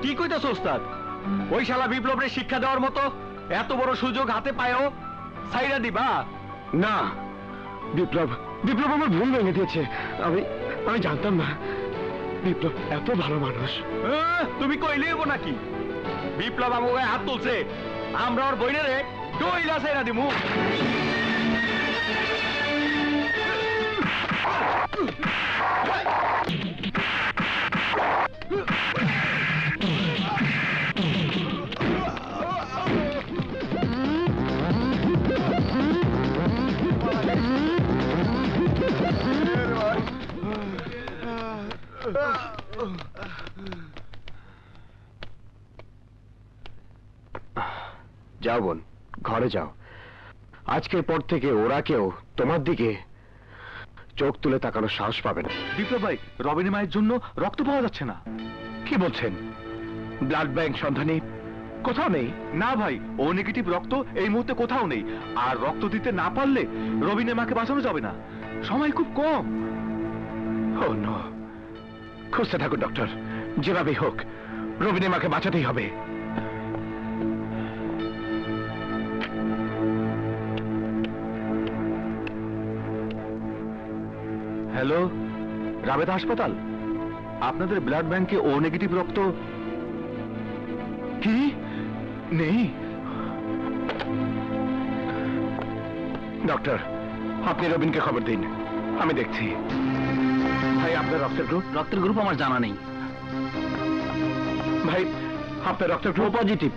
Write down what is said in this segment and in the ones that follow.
কি কইতাছ ওস্তাদ? ওই শালা বিপ্লবের শিক্ষা দেওয়ার মতো এত বড় সুযোগ হাতে পায়ও ছাইরা দিবা? না, বিপ্লব বিপ্লব আমার ভুল ভেঙে দিয়েছে। আমি জানতাম না বিপ্লব এত ভালো মানুষ। তুমি কইলেই হবো নাকি? বিপ্লব আমার গায়ে হাত তুলছে, আমরা ওর বইনেরে ডইলা ছাইরা দিমু। যাও বোন, ঘরে যাও। আজকের পর থেকে ওরা কেউ তোমার দিকে চোখ তুলে তাকানোর সাহস পাবে না। বিপ্লব ভাই, রবিনের মায়ের জন্য রক্ত পাওয়া যাচ্ছে না। কি বলছেন? ব্লাড ব্যাংক সন্ধানে কোথাও নেই? না ভাই, ও নেগেটিভ রক্ত এই মুহূর্তে কোথাও নেই। আর রক্ত দিতে না পারলে রবিনের মাকে বাঁচানো যাবে না, সময় খুব কম। ও নো, খুঁজতে থাকুন ডক্টর, যেভাবে হোক রবিনের মাকে বাঁচাতেই হবে। হ্যালো, রাবেতা হাসপাতাল। আপনাদের ব্লাড ব্যাংকে ও নেগেটিভ রক্ত কি নেই? ডক্টর, আপনি রবিনকে খবর দিন, আমি দেখছি। ভাই, আপনার রক্তের গ্রুপ? রক্তের গ্রুপ আমার জানা নেই। ভাই, আপনার রক্তের গ্রুপ? পজিটিভ।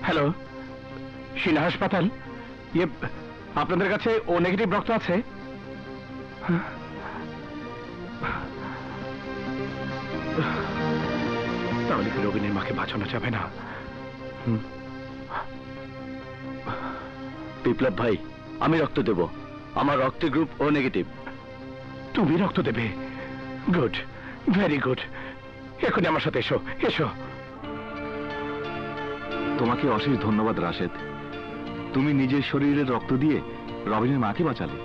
হ্যালো, সিনহা হাসপাতাল। ইয়ে, আপনাদের কাছে ও নেগেটিভ রক্ত আছে? তাহলে কি রবিনের মাকে বাঁচানো যাবে না? বিপ্লব ভাই, আমি রক্ত দেব। আমার রক্তের গ্রুপ ও নেগেটিভ। তুমি রক্ত দেবে? Good, very good. এখনই আমার সাথে এসো, এসো। তোমাকে অশেষ ধন্যবাদ রাশেদ, তুমি নিজের শরীরের রক্ত দিয়ে রবিনের মাকে বাঁচালে।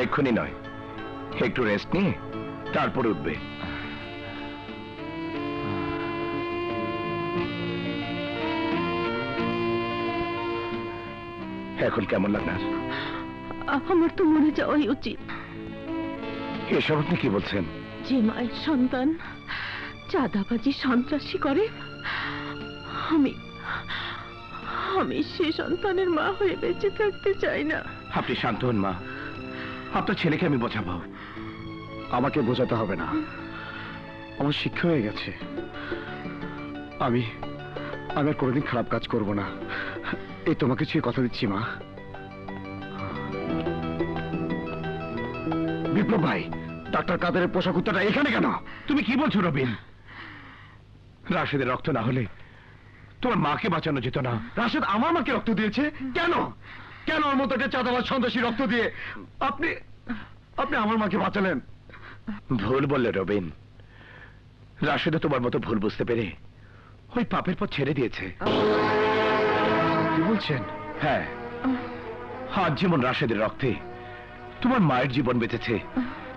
এক্ষুনি নয়, একটু রেস্ট নিয়ে তারপর উঠবে। এখন কেমন লাগনার? আমার তো মরে যাওয়াই উচিত। এসব আপনি কি বলছেন? যে মায়ের সন্তান চাঁদাবাজি সন্ত্রাসী করে, আমি আমি সে সন্তানের মা হয়ে বেঁচে থাকতে চাই না। আপনি শান্ত হন মা, আপনার ছেলেকে আমি বোঝাবো। আমাকে বোঝাতে হবে না, আমার শিক্ষা হয়ে গেছে। আমি আর কোনোদিন খারাপ কাজ করব না, এই তোমাকে ছুঁয়ে কথা দিচ্ছি মা। বিপ্লব ভাই, ডাক্তার কাদেরের পোশাক কুত্তাটা এখানে কেন? তুমি কি বলছো রবিন? রাশেদের রক্ত না হলে তোমার মাকে বাঁচানো যেত না। রাশেদ আমার মাকে রক্ত দিয়েছে কেন? কেন ওর মতো একটা চাঁদাবাজ সন্ত্রাসী রক্ত দিয়ে আপনি আপনি আমার মাকে বাঁচালেন? ভুল বললে রবিন, রাশেদও তোমার মতো ভুল বুঝতে পেরে ওই পাপের পথ ছেড়ে দিয়েছে। কি বলছেন? হ্যাঁ, আজ যেমন রাশেদের রক্তে তোমার মায়ের জীবন বেঁচেছে,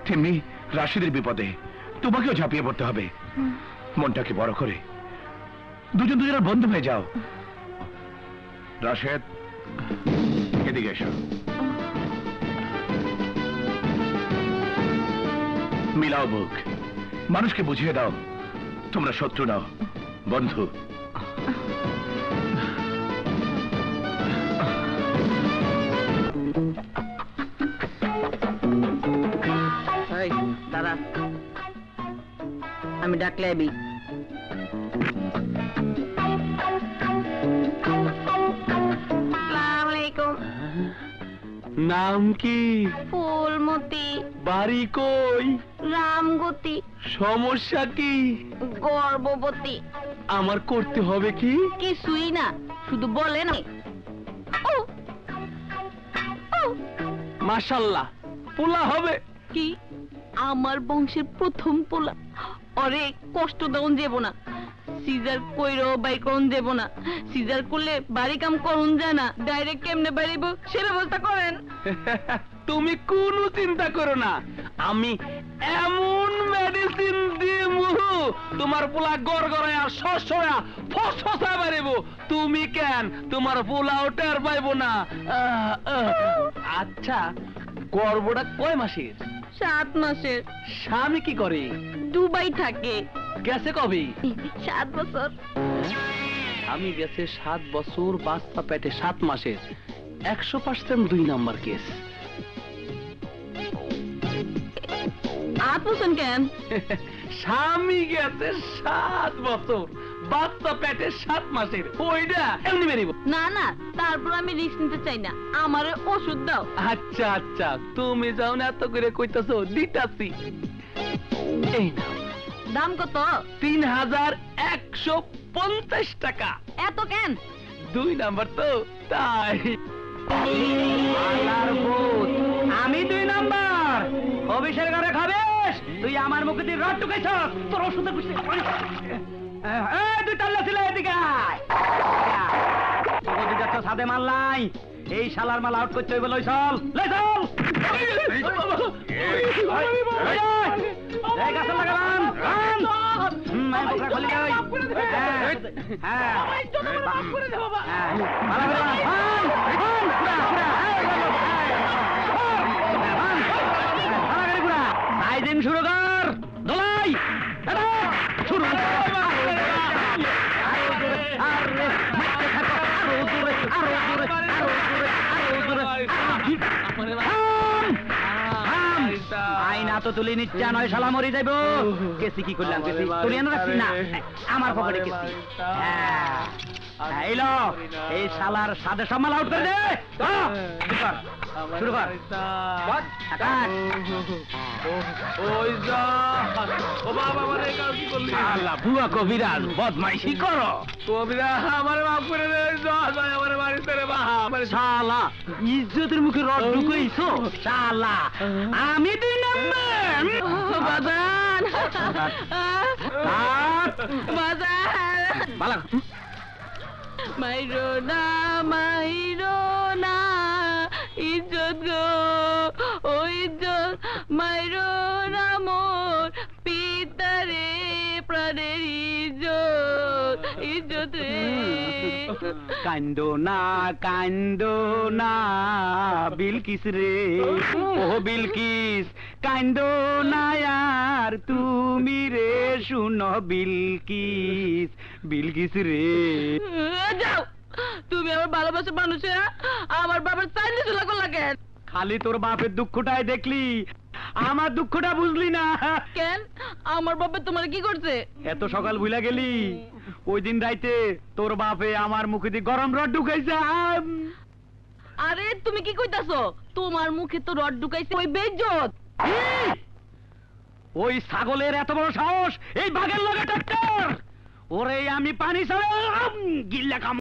তেমনি রাশেদের বিপদে তোমাকেও ঝাঁপিয়ে পড়তে হবে। মনটাকে বড় করে দুজন দুজনের বন্ধু হয়ে যাও। রাশেদ, এদিকে এসো। মিলাও বুক, মানুষকে বুঝিয়ে দাও তোমরা শত্রু নাও, বন্ধু। দাঁড়া, আমি ডাকলে আবি। নাম কি? ফুলমতি। বাড়ি কই? রামগতি। সমস্যা কি? গর্ভবতী। আমার করতে হবে কি? কিছুই না, শুধু বলে না। মাশাআল্লাহ, পোলা হবে। কি? আমার বংশের প্রথম পোলা। অরে কষ্ট দেওয়া যাব না, সিজার কইরো বাই কোন দেব না, সিজার করলে বাড়ি কাম করুন যায় না, ডাইরেক্ট কেমনে বাড়িব সে ব্যবস্থা করেন। তুমি কোনো চিন্তা করো না, আমি এমন মেডিসিন দিমু তোমার পোলা গড়গড়ায়া শশয়া ফসফসা বাড়িব, তুমি কেন তোমার পোলাও টের পাইব না। আচ্ছা, গর্ভটা কয় মাসের? 7 মাসের। স্বামী কি করে? দুবাই থাকে। গেছে কবে? 7 বছর। স্বামী গেছে 7 বছর, বাচ্চা পেটে 7 মাসের। 100% 2 নাম্বার কেস। আপনি কেন? স্বামী গেছে 7 বছর, বাচ্চা পেটে 7 মাসের, ওইটা এমনি মেরিব। না না, তারপর আমি রিস্ক নিতে চাই না, আমারে ওষুধ দাও। আচ্ছা আচ্ছা, তুমি যাও না এত করে কইতাছো, দিতাছি। এই নাও। দাম কত? 3150 টাকা। এত কেন? 2 নাম্বার তো তাই। আমি 2 নাম্বার অফিসের ঘরে খাবেস, তুই আমার মুখে দিয়ে রড ঢুকাইছ, তোর ওষুধে বুঝতে 2 তাল্লা ছিল এদিকে তোকে তো সাদে মাল নাই, এই শালার মাল আউট করতে হইব। লই চল, লই চল। এই গাছে লাগালাম, রান। আমি বকরা খালি যাই। হ্যাঁ, ভালো করে রান, রান, পুরা, পুরা, ভালো করে পুরা। সাইজিং শুরু কর, দোলাই, শুরু। আইনা তো তুলে নিচ্ছে, নয় শালা মরে যাইব। কেসি কি করলাম? কেসি তুলে এনে রাখছি না, আমার পকেটে কেসি। এই লো, এই শালার সাদে সম্মাল আউট করে দে। শুরু কর। ওই যা, ও বাবা, আমারে কাল কি করলি? আল্লাহ, বুয়া কবিরাজ বদমাইশি করো। কবিরা আমারে মাফ করে দে, যা যা আমারে মারিস রে বাবা, আমারে শালা ইজ্জতের মুখে রড ঢুকাইছো শালা। আমি 2 নাম্বার। বাজান, বাজান, বালা মাইরো না, ইজ্জত গো, ও ইজ্জত, মাইরো না মোর পিতারে, প্রাণের ইজ্জত, ইজ্জত রে। কান্দো না বিলকিস রে, ও বিলকিস কান্দো না আর তুমি রে, শুনো বিলকিস, বিলকিস রে। যাও, তুমি আমার ভালোবাসা মানুষে আমার বাবার চাইলে চুলা করলা কেন? খালি তোর বাপের দুঃখটাই দেখলি, আমার দুঃখটা বুঝলি না। কেন? আমার বাবা তোমার কি করছে? এত সকাল ভুলা গেলি? ওই দিন রাইতে তোর বাপে আমার মুখে দিয়ে গরম রড ঢুকাইছে। আরে তুমি কি কইতাছো? তোমার মুখে তো রড ঢুকাইছে ওই বেইজ্জত। ওই ছাগলের এত বড় সাহস, এই বাঘের লগে টক্কর! ওরে আমি পানি ছাড়া গিল্লা কাম